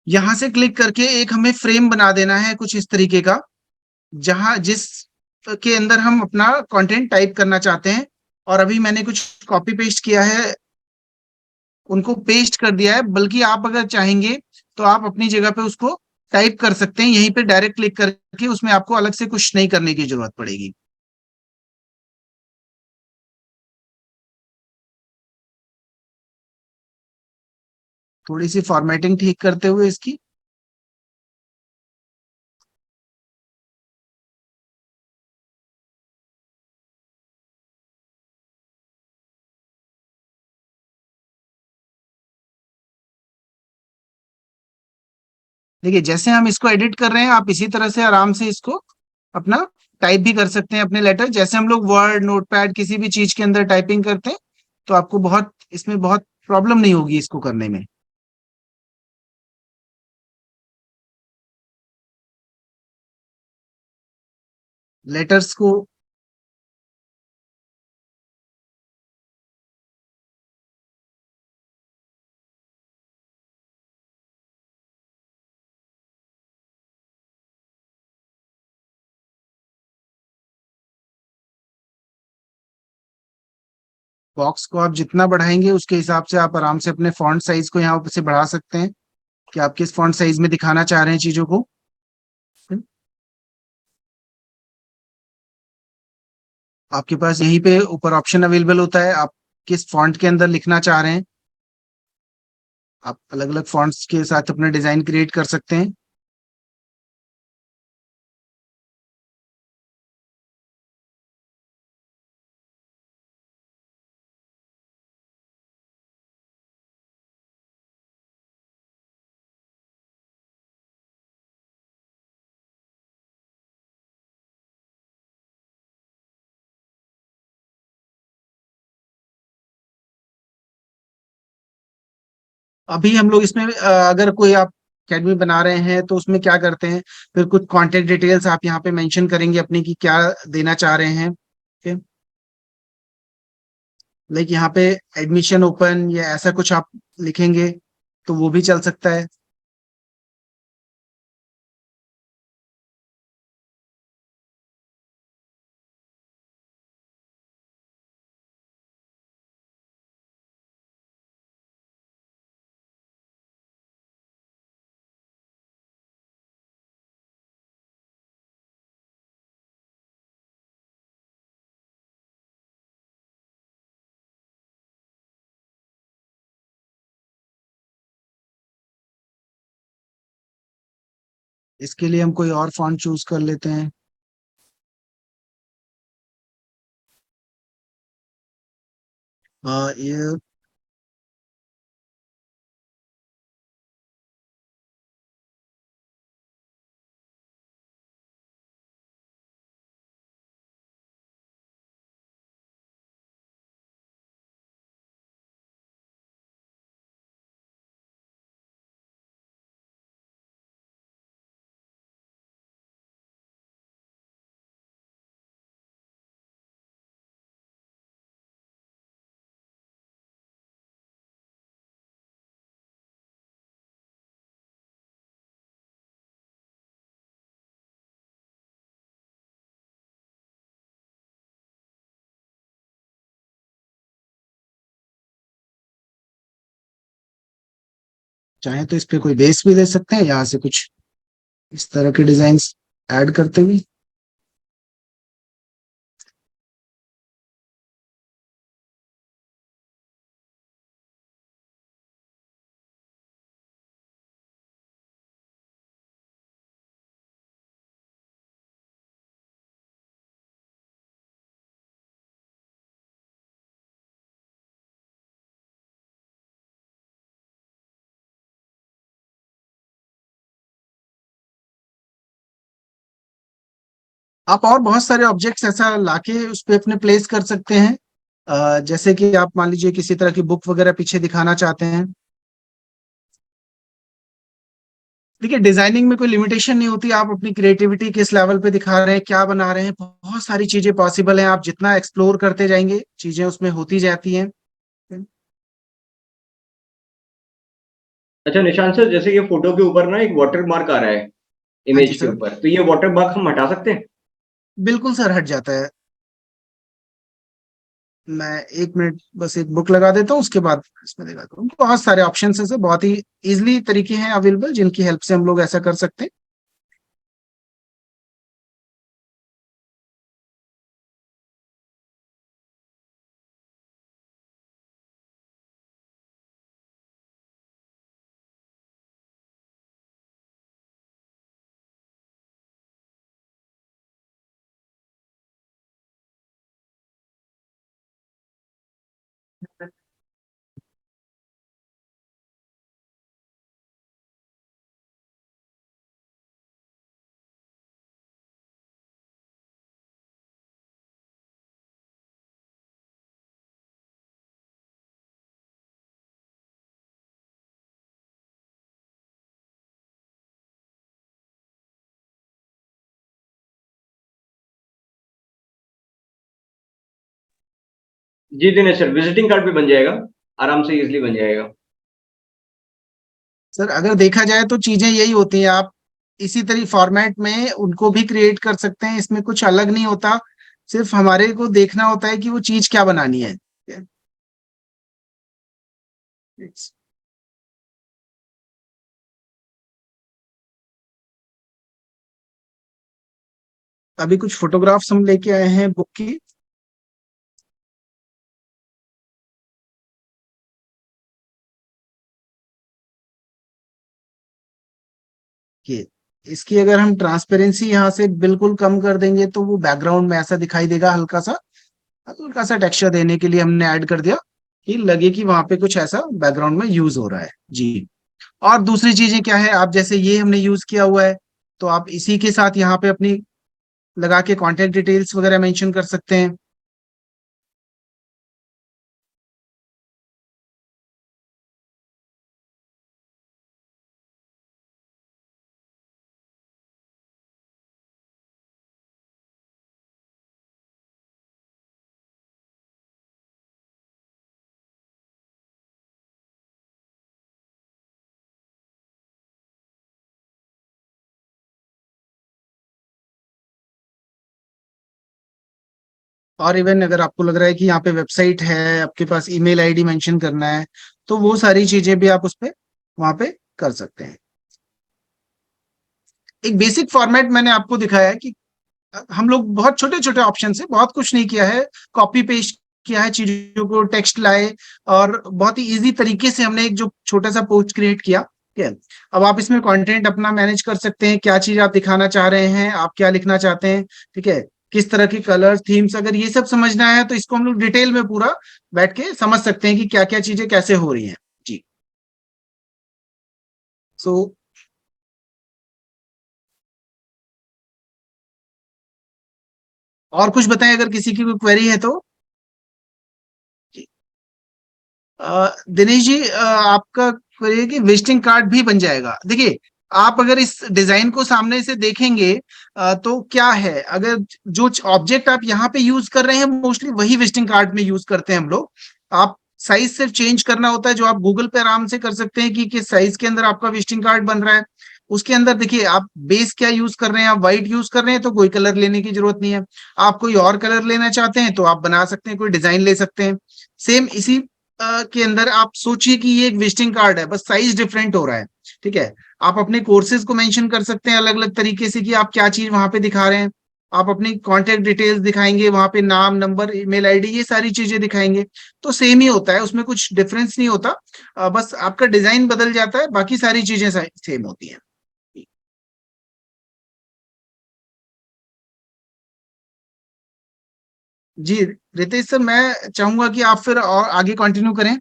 यहां से क्लिक करके एक हमें फ्रेम बना देना है कुछ इस तरीके का, जहां जिस के अंदर हम अपना कंटेंट टाइप करना चाहते हैं। और अभी मैंने कुछ कॉपी पेस्ट किया है, उनको पेस्ट कर दिया है, बल्कि आप अगर चाहेंगे तो आप अपनी जगह पे उसको टाइप कर सकते हैं, यहीं पे डायरेक्ट क्लिक करके, उसमें आपको अलग से कुछ नहीं करने की जरूरत पड़ेगी। थोड़ी सी फॉर्मेटिंग ठीक करते हुए इसकी। देखिए जैसे हम इसको एडिट कर रहे हैं, आप इसी तरह से आराम से इसको अपना टाइप भी कर सकते हैं अपने लेटर, जैसे हम लोग वर्ड नोटपैड किसी भी चीज के अंदर टाइपिंग करते हैं। तो आपको बहुत इसमें बहुत प्रॉब्लम नहीं होगी इसको करने में। लेटर्स को बॉक्स को आप जितना बढ़ाएंगे उसके हिसाब से आप आराम से अपने फॉन्ट साइज को यहाँ से बढ़ा सकते हैं कि आप किस फॉन्ट साइज में दिखाना चाह रहे हैं चीजों को। आपके पास यहीं पे ऊपर ऑप्शन अवेलेबल होता है, आप किस फॉन्ट के अंदर लिखना चाह रहे हैं। आप अलग अलग फॉन्ट्स के साथ अपना डिजाइन क्रिएट कर सकते हैं। अभी हम लोग इसमें अगर कोई आप अकेडमी बना रहे हैं तो उसमें क्या करते हैं, फिर कुछ कांटेक्ट डिटेल्स आप यहाँ पे मेंशन करेंगे अपनी की क्या देना चाह रहे हैं। ओके, लाइक यहाँ पे एडमिशन ओपन या ऐसा कुछ आप लिखेंगे तो वो भी चल सकता है। इसके लिए हम कोई और फॉन्ट चूज कर लेते हैं। ये चाहे तो इस पे कोई बेस भी दे सकते हैं यहाँ से कुछ इस तरह के डिजाइन ऐड करते हुए। आप और बहुत सारे ऑब्जेक्ट्स ऐसा लाके उस पे अपने प्लेस कर सकते हैं। जैसे कि आप मान लीजिए किसी तरह की बुक वगैरह पीछे दिखाना चाहते हैं। देखिए डिजाइनिंग में कोई लिमिटेशन नहीं होती, आप अपनी क्रिएटिविटी किस लेवल पे दिखा रहे हैं, क्या बना रहे हैं, बहुत सारी चीजें पॉसिबल हैं। आप जितना एक्सप्लोर करते जाएंगे चीजें उसमें होती जाती हैं। अच्छा निशांत सर, जैसे ये फोटो के ऊपर ना एक वाटर मार्क आ रहा है हाँ जी इमेज के सर। ऊपर, तो ये वाटर मार्क हम हटा सकते हैं? बिल्कुल सर, हट जाता है। मैं एक मिनट बस एक बुक लगा देता हूँ, उसके बाद इसमें दिखाता हूँ। बहुत सारे ऑप्शन है सर, बहुत ही इजिली तरीके हैं अवेलेबल जिनकी हेल्प से हम लोग ऐसा कर सकते हैं। जी दिनेश सर, विजिटिंग कार्ड भी बन जाएगा, आराम से इजिली बन जाएगा। सर अगर देखा जाए तो चीजें यही होती हैं, आप इसी तरह फॉर्मेट में उनको भी क्रिएट कर सकते हैं, इसमें कुछ अलग नहीं होता। सिर्फ हमारे को देखना होता है कि वो चीज क्या बनानी है। अभी कुछ फोटोग्राफ्स हम लेके आए हैं बुक की। ये इसकी अगर हम ट्रांसपेरेंसी यहाँ से बिल्कुल कम कर देंगे तो वो बैकग्राउंड में ऐसा दिखाई देगा, हल्का सा टेक्सचर देने के लिए हमने ऐड कर दिया कि लगे कि वहां पे कुछ ऐसा बैकग्राउंड में यूज हो रहा है जी। और दूसरी चीजें क्या है, आप जैसे ये हमने यूज किया हुआ है, तो आप इसी के साथ यहाँ पे अपनी लगा के कांटेक्ट डिटेल्स वगैरह मेंशन कर सकते हैं। और इवन अगर आपको लग रहा है कि यहाँ पे वेबसाइट है, आपके पास ईमेल आईडी मेंशन करना है, तो वो सारी चीजें भी आप उस पे वहां पे कर सकते हैं। एक बेसिक फॉर्मेट मैंने आपको दिखाया है कि हम लोग बहुत छोटे छोटे ऑप्शन से बहुत कुछ नहीं किया है, कॉपी पेस्ट किया है चीजों को, टेक्स्ट लाए और बहुत ही इजी तरीके से हमने एक जो छोटा सा पोस्ट क्रिएट किया। ठीक है, अब आप इसमें कंटेंट अपना मैनेज कर सकते हैं, क्या चीज आप दिखाना चाह रहे हैं, आप क्या लिखना चाहते हैं। ठीक है, किस तरह की कलर थीम्स, अगर ये सब समझना है तो इसको हम लोग डिटेल में पूरा बैठ के समझ सकते हैं कि क्या क्या चीजें कैसे हो रही हैं जी। सो और कुछ बताएं अगर किसी की कोई क्वेरी है तो। दिनेश जी, आपका क्वेरी है कि विजिटिंग कार्ड भी बन जाएगा। देखिए, आप अगर इस डिजाइन को सामने से देखेंगे तो क्या है, अगर जो ऑब्जेक्ट आप यहाँ पे यूज कर रहे हैं मोस्टली वही विजिटिंग कार्ड में यूज करते हैं हम लोग। आप साइज सिर्फ चेंज करना होता है, जो आप गूगल पे आराम से कर सकते हैं कि किस साइज के अंदर आपका विजिटिंग कार्ड बन रहा है। उसके अंदर देखिए, आप बेस क्या यूज कर रहे हैं, आप व्हाइट यूज कर रहे हैं तो कोई कलर लेने की जरूरत नहीं है। आप कोई और कलर लेना चाहते हैं तो आप बना सकते हैं, कोई डिजाइन ले सकते हैं। सेम इसी के अंदर आप सोचिए कि ये एक विजिटिंग कार्ड है, बस साइज डिफरेंट हो रहा है। ठीक है, आप अपने कोर्सेज को मेंशन कर सकते हैं अलग अलग तरीके से कि आप क्या चीज वहां पे दिखा रहे हैं। आप अपनी कांटेक्ट डिटेल्स दिखाएंगे वहां पे, नाम नंबर ईमेल आईडी ये सारी चीजें दिखाएंगे। तो सेम ही होता है, उसमें कुछ डिफरेंस नहीं होता। बस आपका डिजाइन बदल जाता है, बाकी सारी चीजें सेम होती हैं। जी रितेश सर, मैं चाहूंगा कि आप फिर और आगे कंटिन्यू करें,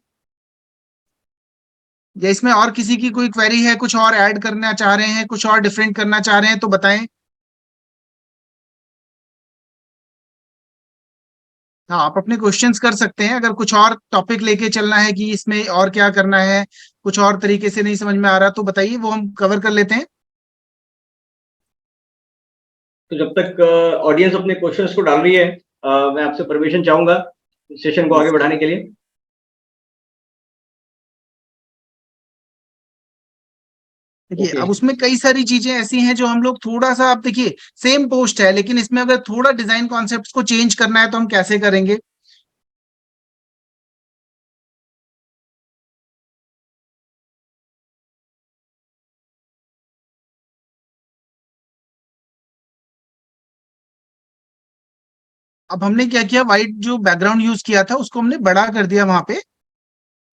या इसमें और किसी की कोई क्वेरी है, कुछ और ऐड करना चाह रहे हैं, कुछ और डिफरेंट करना चाह रहे हैं तो बताएं। हाँ, आप अपने क्वेश्चंस कर सकते हैं, अगर कुछ और टॉपिक लेके चलना है कि इसमें और क्या करना है, कुछ और तरीके से नहीं समझ में आ रहा तो बताइए, वो हम कवर कर लेते हैं। तो जब तक ऑडियंस अपने क्वेश्चंस को डाल रही है, मैं आपसे परमिशन चाहूंगा सेशन को आगे बढ़ाने के लिए। देखिए, ओके। अब उसमें कई सारी चीजें ऐसी हैं जो हम लोग थोड़ा सा, आप देखिए सेम पोस्ट है लेकिन इसमें अगर थोड़ा डिजाइन कॉन्सेप्ट को चेंज करना है तो हम कैसे करेंगे। अब हमने क्या किया, व्हाइट जो बैकग्राउंड यूज किया था उसको हमने बड़ा कर दिया वहां पे,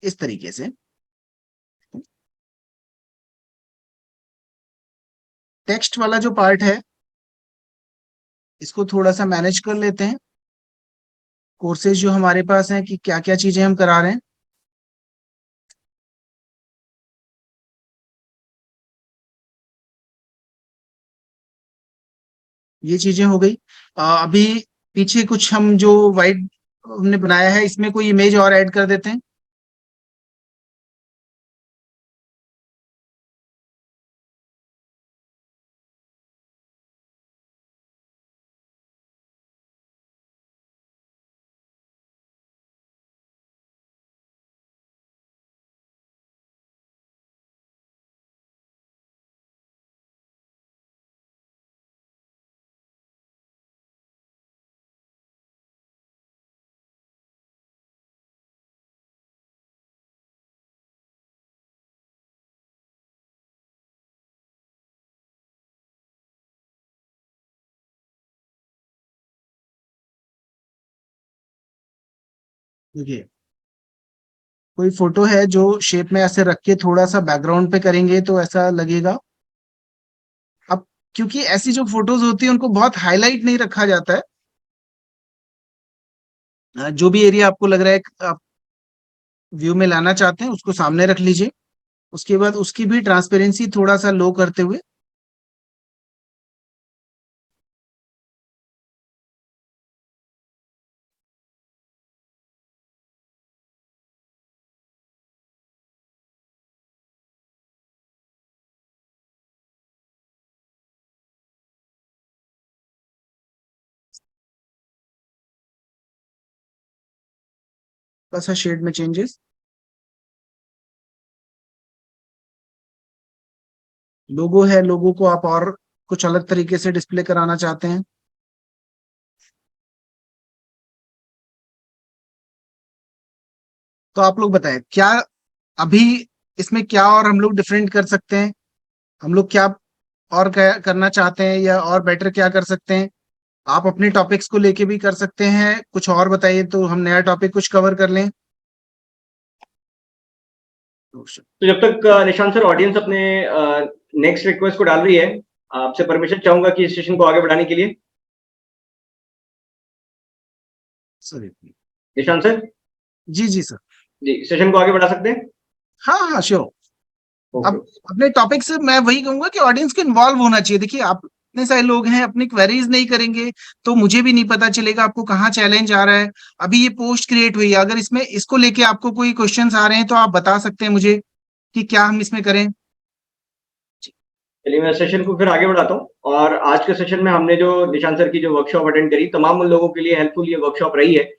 इस तरीके से। टेक्स्ट वाला जो पार्ट है इसको थोड़ा सा मैनेज कर लेते हैं, कोर्सेज जो हमारे पास हैं कि क्या क्या चीजें हम करा रहे हैं। ये चीजें हो गई। अभी पीछे कुछ हम जो वाइट हमने बनाया है इसमें कोई इमेज और ऐड कर देते हैं। देखिए, कोई फोटो है जो शेप में ऐसे रख के थोड़ा सा बैकग्राउंड पे करेंगे तो ऐसा लगेगा। अब क्योंकि ऐसी जो फोटोज होती है उनको बहुत हाईलाइट नहीं रखा जाता है। जो भी एरिया आपको लग रहा है आप व्यू में लाना चाहते हैं उसको सामने रख लीजिए। उसके बाद उसकी भी ट्रांसपेरेंसी थोड़ा सा लो करते हुए, थोड़ा सा शेड में चेंजेस। लोगो है, लोगो को आप और कुछ अलग तरीके से डिस्प्ले कराना चाहते हैं तो आप लोग बताएं क्या अभी इसमें क्या और हम लोग डिफरेंट कर सकते हैं। हम लोग क्या और क्या करना चाहते हैं या और बेटर क्या कर सकते हैं। आप अपने टॉपिक्स को लेके भी कर सकते हैं, कुछ और बताइए तो हम नया टॉपिक कुछ कवर कर लें। तो जब तक निशांत सर ऑडियंस अपने नेक्स्ट रिक्वेस्ट को डाल रही है, आपसे परमिशन चाहूंगा कि इस सेशन को आगे बढ़ाने के लिए। सॉरी। निशांत सर, जी जी सर। जी सेशन को आगे बढ़ा सकते हैं। हाँ हाँ श्योर। ओके। अब अपने टॉपिक से मैं वही कहूंगा कि ऑडियंस को इन्वॉल्व होना चाहिए। देखिए, आप इतने सारे लोग हैं, अपनी क्वेरीज नहीं करेंगे तो मुझे भी नहीं पता चलेगा आपको कहाँ चैलेंज आ रहा है। अभी ये पोस्ट क्रिएट हुई है, अगर इसमें इसको लेके आपको कोई क्वेश्चंस आ रहे हैं तो आप बता सकते हैं मुझे कि क्या हम इसमें करें। चलिए मैं सेशन को फिर आगे बढ़ाता हूँ। और आज के सेशन में हमने जो निशांत सर की जो वर्कशॉप अटेंड करी, तमाम उन लोगों के लिए हेल्पफुल ये वर्कशॉप रही है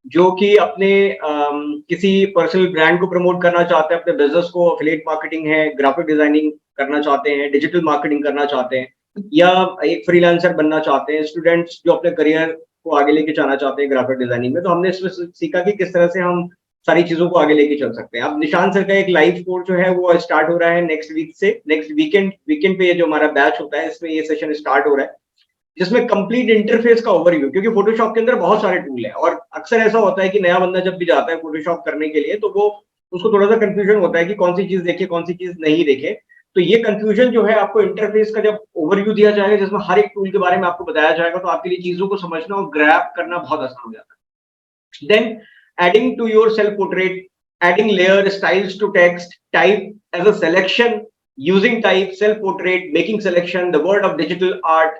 जो कि अपने किसी पर्सनल ब्रांड को प्रमोट करना चाहते हैं, अपने बिजनेस को, एफिलिएट मार्केटिंग है, ग्राफिक डिजाइनिंग करना चाहते हैं, डिजिटल मार्केटिंग करना चाहते हैं, या एक फ्रीलांसर बनना चाहते हैं, स्टूडेंट्स जो अपने करियर को आगे लेके जाना चाहते हैं ग्राफिक डिजाइनिंग में। तो हमने इसमें सीखा कि किस तरह से हम सारी चीजों को आगे लेके चल सकते हैं। अब निशांत सर का एक लाइव कोर्स जो है वो स्टार्ट हो रहा है नेक्स्ट वीक से। नेक्स्ट वीकेंड पे ये जो हमारा बैच होता है इसमें ये सेशन स्टार्ट हो रहा है, जिसमें कंप्लीट इंटरफेस का ओवरव्यू, क्योंकि फोटोशॉप के अंदर बहुत सारे टूल हैं और अक्सर ऐसा होता है कि नया बंदा जब भी जाता है फोटोशॉप करने के लिए तो वो उसको थोड़ा सा कंफ्यूजन होता है कि कौन सी चीज देखे कौन सी चीज नहीं देखे। तो ये कंफ्यूजन जो है आपको इंटरफेस का जब ओवरव्यू दिया जाएगा जिसमें हर एक टूल के बारे में आपको बताया जाएगा तो आपके लिए चीजों को समझना और ग्रैब करना बहुत आसान हो जाता है। Then adding to your self portrait, adding layer styles to text, type as a selection, using type, self portrait, making selection, the word of digital art,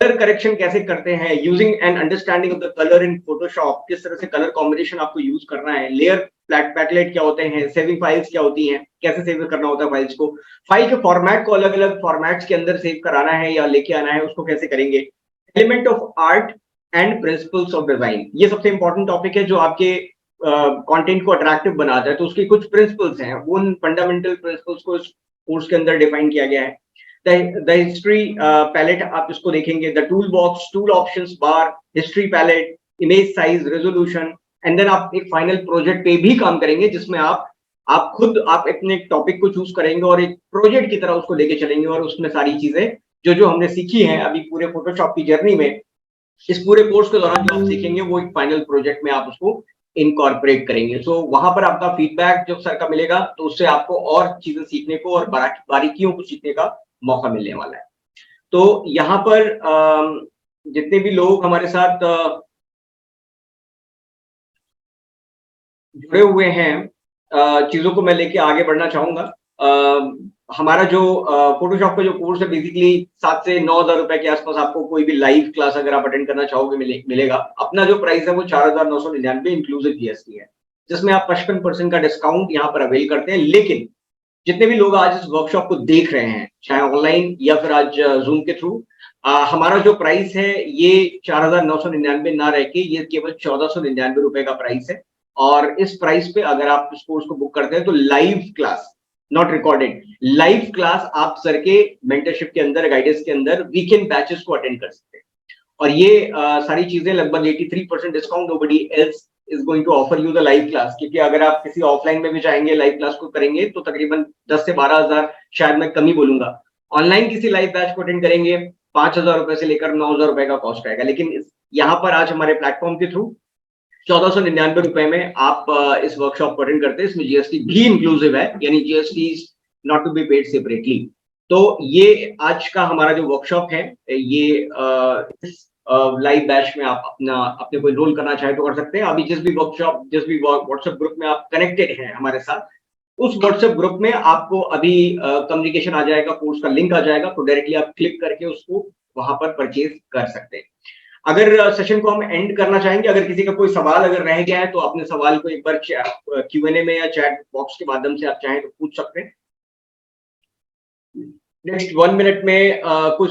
colour correction कैसे करते हैं, using and understanding of the colour in Photoshop, किस तरह से colour combination आपको use करना है, layer पैकलेट क्या होते हैं, सेविंग फाइल्स क्या होती हैं, कैसे सेव करना होता है फाइल्स को, फाइल के फॉर्मेट को अलग अलग फॉर्मेट्स के अंदर सेव कराना है या लेके आना है उसको कैसे करेंगे, element of art and principles of design, ये सबसे इंपॉर्टेंट टॉपिक है जो आपके कंटेंट को अट्रैक्टिव बनाता है। तो उसकी कुछ प्रिंसिपल्स हैं, उन फंडामेंटल प्रिंसिपल्स को इस कोर्स के अंदर डिफाइन किया गया है। द हिस्ट्री पैलेट आप इसको देखेंगे, the tool box, tool options bar, history palette, image size, resolution, and then आप एक फाइनल प्रोजेक्ट पे भी काम करेंगे जिसमें आप खुद आप अपने टॉपिक को चूज करेंगे और एक प्रोजेक्ट की तरह उसको लेके चलेंगे और उसमें सारी चीजें जो जो हमने सीखी हैं अभी पूरे फोटोशॉप की जर्नी में, इस पूरे कोर्स के दौरान जो आप सीखेंगे वो एक फाइनल प्रोजेक्ट में आप उसको इनकॉर्पोरेट करेंगे। सो वहां पर आपका फीडबैक जो सर का मिलेगा तो उससे आपको और चीजें सीखने को और बारीकियों को सीखने का मौका मिलने वाला है। तो यहाँ पर जितने भी लोग हमारे साथ जुड़े हुए हैं, चीजों को मैं लेके आगे बढ़ना चाहूंगा। हमारा जो फोटोशॉप का जो कोर्स है बेसिकली 7 से 9,000 रुपए के आसपास आपको कोई भी लाइव क्लास अगर आप अटेंड करना चाहोगे मिलेगा। अपना जो प्राइस है वो 4,999 इंक्लूसिव जीएसटी है, जिसमें आप 55% का डिस्काउंट यहाँ पर अवेल करते हैं। लेकिन जितने भी लोग आज इस वर्कशॉप को देख रहे हैं चाहे ऑनलाइन या फिर आज जूम के थ्रू, हमारा जो प्राइस है ये 4,999 ना रह के ये केवल 1,499 रुपए का प्राइस है। और इस प्राइस पे अगर आप इस कोर्स को बुक करते हैं तो live class, not recorded, live class आप सर के मेंटरशिप के अंदर, गाइडेंस के अंदर वीकेंड बैचेस को अटेंड कर सकते हैं। और ये सारी चीजें लगभग 83% discount, nobody else is going to offer you the live class. क्योंकि अगर आप किसी ऑफलाइन में भी जाएंगे लाइव क्लास को करेंगे तो तकरीबन 10 से 12,000, शायद मैं कम ही बोलूंगा। ऑनलाइन किसी लाइव बैच को अटेंड करेंगे 5,000 रुपए से लेकर 9,000 रुपए का कॉस्ट आएगा। लेकिन यहाँ पर आज हमारे प्लेटफॉर्म के थ्रू ₹1499 में आप इस वर्कशॉप को अटेंड करते हैं। इसमें जीएसटी भी इंक्लूसिव है, यानी GST is not to be paid separately. तो ये आज का हमारा जो वर्कशॉप है, ये इस लाइव बैच में आप अपने को एनरोल करना चाहे तो कर सकते हैं। अभी जिस भी व्हाट्सएप ग्रुप में आप कनेक्टेड हैं हमारे साथ, उस व्हाट्सएप ग्रुप में आपको अभी कम्युनिकेशन आ जाएगा, कोर्स का लिंक आ जाएगा, तो डायरेक्टली आप क्लिक करके उसको वहां पर परचेज कर सकते हैं। अगर सेशन को हम एंड करना चाहेंगे, अगर किसी का कोई सवाल अगर रह गया है तो अपने सवाल को एक बार Q&A में या चैट बॉक्स के माध्यम से आप चाहें तो पूछ सकते हैं। नेक्स्ट 1 मिनट में कोई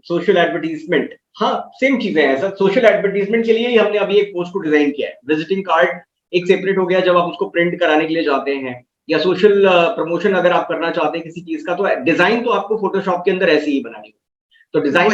सोशल एडवर्टीजमेंट, हाँ सेम चीजें हैं सर। सोशल एडवर्टीजमेंट के लिए ही हमने अभी एक पोस्ट को डिजाइन किया है। विजिटिंग कार्ड एक सेपरेट हो गया जब आप उसको प्रिंट कराने के लिए जाते हैं, या सोशल प्रमोशन अगर आप करना चाहते हैं किसी चीज का, तो डिजाइन तो आपको फोटोशॉप के अंदर ऐसी ही बनानी है। तो डिजाइन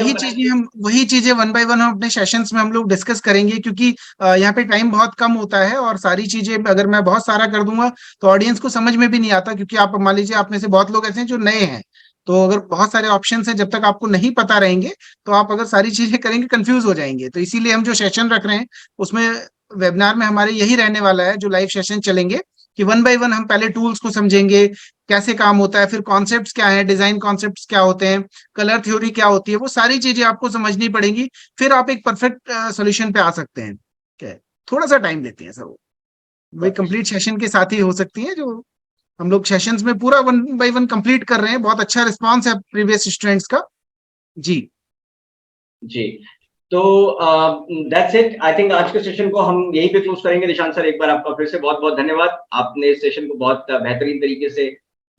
वही चीजें वन बाय वन हम अपने सेशंस में हम लोग डिस्कस करेंगे, क्योंकि यहाँ पे टाइम बहुत कम होता है और सारी चीजें अगर मैं बहुत सारा कर दूंगा तो ऑडियंस को समझ में भी नहीं आता, क्योंकि आप मान लीजिए आप में से बहुत लोग ऐसे हैं जो नए हैं, तो अगर बहुत सारे ऑप्शंस हैं, जब तक आपको नहीं पता रहेंगे तो आप अगर सारी चीजें करेंगे कंफ्यूज हो जाएंगे। तो इसीलिए हम जो सेशन रख रहे हैं उसमें वेबिनार में हमारे यही रहने वाला है, जो लाइव सेशन चलेंगे कि वन बाय वन हम पहले टूल्स को समझेंगे, कैसे काम होता है, फिर कॉन्सेप्ट्स क्या है, डिजाइन कॉन्सेप्ट्स क्या होते हैं, कलर थ्योरी क्या होती है, वो सारी चीजें आपको समझनी पड़ेंगी, फिर आप एक परफेक्ट सोल्यूशन पे आ सकते हैं। क्या थोड़ा सा टाइम लेती है सर, वो वही कंप्लीट सेशन के साथ ही हो सकती है, जो हम लोग सेशंस में पूरा वन बाय वन कंप्लीट कर रहे हैं। बहुत अच्छा रिस्पांस है प्रीवियस स्टूडेंट्स का। जी जी, तो दैट्स इट। आई थिंक आज के सेशन को हम यहीं पे क्लोज करेंगे। निशांत सर, एक बार आपका फिर से बहुत बहुत धन्यवाद। आपने इस सेशन को बहुत बेहतरीन तरीके से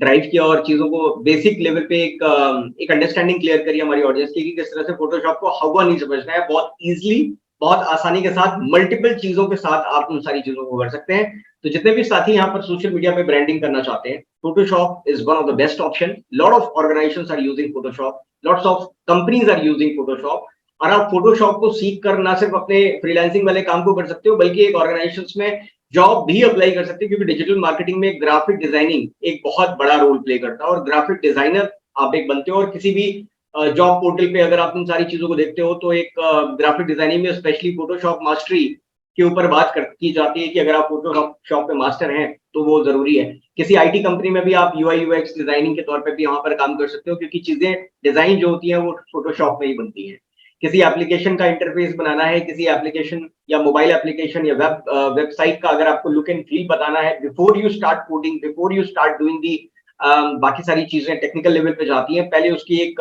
ड्राइव किया और चीजों को बेसिक लेवल पे एक अंडरस्टैंडिंग क्लियर करी हमारी ऑडियंस की कि किस तरह से फोटोशॉप को हवा नहीं समझना है। बहुत इजीली, बहुत आसानी के साथ, मल्टीपल चीजों के साथ आप उन सारी चीजों को कर सकते हैं। तो जितने भी साथी यहाँ पर सोशल मीडिया पे ब्रांडिंग करना चाहते हैं, Photoshop is one of the best option. Lot of organisations are using Photoshop, lots of companies are using Photoshop. और आप फोटोशॉप को सीख कर ना सिर्फ अपने फ्रीलांसिंग वाले काम को कर सकते हो, बल्कि एक ऑर्गेनाइजेशंस में जॉब भी अप्लाई कर सकते हो, क्योंकि डिजिटल मार्केटिंग में ग्राफिक डिजाइनिंग एक बहुत बड़ा रोल प्ले करता है। और ग्राफिक डिजाइनर आप एक बनते हो, और किसी भी जॉब पोर्टल पे अगर आप इन सारी चीजों को देखते हो तो एक ग्राफिक डिजाइनिंग में स्पेशली फोटोशॉप मास्टरी के ऊपर बात की जाती है कि अगर आप फोटोशॉप पे मास्टर हैं तो वो जरूरी है। किसी आईटी कंपनी में भी आप यूआई यूएक्स डिजाइनिंग के तौर पे भी यहाँ पर काम कर सकते हो, क्योंकि चीजें डिजाइन जो होती है वो फोटोशॉप में ही बनती है। किसी एप्लीकेशन का इंटरफेस बनाना है, किसी एप्लीकेशन या मोबाइल एप्लीकेशन या वेबसाइट का अगर आपको लुक एंड फील बताना है, before you start coding, before you start doing the बाकी सारी चीजें टेक्निकल लेवल पे जाती हैं, पहले उसकी एक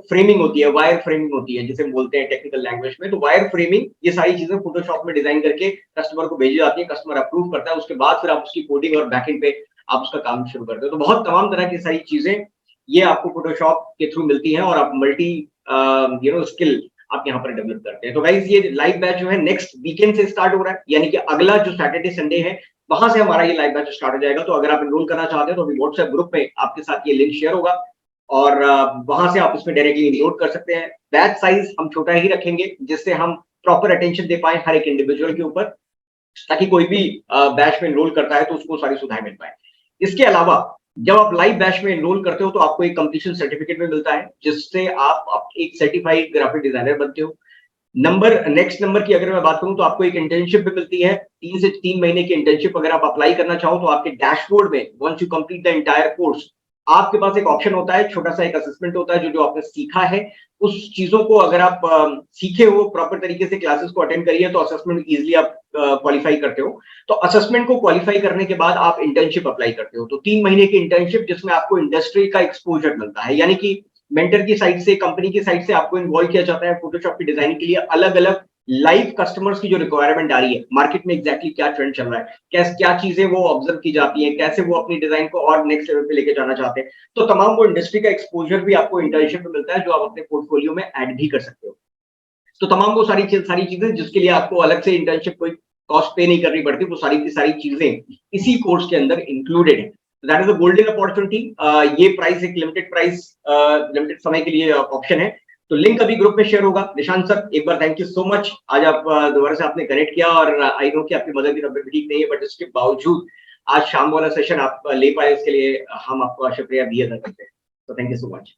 फ्रेमिंग होती है, वायर फ्रेमिंग होती है जिसे हम बोलते हैं टेक्निकल लैंग्वेज में। तो वायर फ्रेमिंग, ये सारी चीजें फोटोशॉप में डिजाइन करके कस्टमर को भेजी जाती है, कस्टमर अप्रूव करता है, उसके बाद फिर आप उसकी कोडिंग और बैकएंड पे आप उसका काम शुरू करते हो। तो बहुत तमाम तरह की सारी चीजें ये आपको फोटोशॉप के थ्रू मिलती हैं, और आप मल्टी स्किल आप यहाँ पर डेवलप करते हैं। तो गाइस, ये लाइव बैच जो है नेक्स्ट वीकेंड से स्टार्ट हो रहा है, यानी कि अगला जो सैटरडे संडे है वहां से हमारा ये लाइव बैच स्टार्ट हो जाएगा। तो अगर आप एनरोल करना चाहते हैं तो अभी व्हाट्सएप ग्रुप में आपके साथ ये लिंक शेयर होगा, और वहां से आप इसमें डायरेक्टली इनरोल कर सकते हैं। बैच साइज हम छोटा ही रखेंगे, जिससे हम प्रॉपर अटेंशन दे पाए हर एक इंडिविजुअल के ऊपर, ताकि कोई भी बैच में एनरोल करता है तो उसको सारी सुविधाएं मिल पाए। इसके अलावा जब आप लाइव बैच में एनरोल करते हो तो आपको एक कंप्लीशन सर्टिफिकेट भी मिलता है, जिससे आप एक सर्टिफाइड ग्राफिक डिजाइनर बनते हो। नेक्स्ट नंबर की अगर मैं बात करूं तो आपको एक इंटर्नशिप भी मिलती है, 3 से 3 महीने की इंटर्नशिप। अगर आप अप्लाई करना चाहो तो आपके डैशबोर्ड में, once you complete the entire course, आपके पास एक ऑप्शन होता है, छोटा सा एक असेसमेंट होता है, जो आपने सीखा है उस चीजों को अगर आप सीखे हो, प्रॉपर तरीके से क्लासेस को अटेंड करिए, तो असेसमेंट इजीली आप क्वालिफाई करते हो। तो असेसमेंट को क्वालिफाई करने के बाद आप इंटर्नशिप अप्लाई करते हो। तो 3 महीने की इंटर्नशिप, जिसमें आपको इंडस्ट्री का एक्सपोजर मिलता है, यानी कि मेंटर की साइड से, कंपनी की साइड से आपको इन्वॉल्व किया जाता है फोटोशॉप की डिजाइनिंग के लिए। अलग अलग लाइव कस्टमर्स की जो रिक्वायरमेंट आ रही है मार्केट में, एग्जैक्टली क्या ट्रेंड चल रहा है, क्या चीजें वो ऑब्जर्व की जाती हैं, कैसे वो अपनी डिजाइन को और नेक्स्ट लेवल पे लेके जाना चाहते हैं, तो तमाम वो इंडस्ट्री का एक्सपोजर भी आपको इंटर्नशिप में मिलता है, जो आप अपने पोर्टफोलियो में ऐड भी कर सकते हो। तो तमाम वो सारी चीजें जिसके लिए आपको अलग से इंटर्नशिप कोई कॉस्ट पे नहीं करनी पड़ती, वो सारी की सारी चीजें इसी कोर्स के अंदर इंक्लूडेड है। That is a golden opportunity. ये प्राइस एक लिमिटेड समय के लिए ऑप्शन है। तो लिंक अभी ग्रुप में शेयर होगा। निशांत सर, एक बार थैंक यू सो मच, आज आप दोबारा से आपने कनेक्ट किया, और आई नो कि आपकी मदर की तबीयत ठीक नहीं है, बट इसके बावजूद आज शाम वाला सेशन आप ले पाए, इसके लिए हम आपको शुक्रिया भी अदा करते हैं। तो थैंक यू सो मच।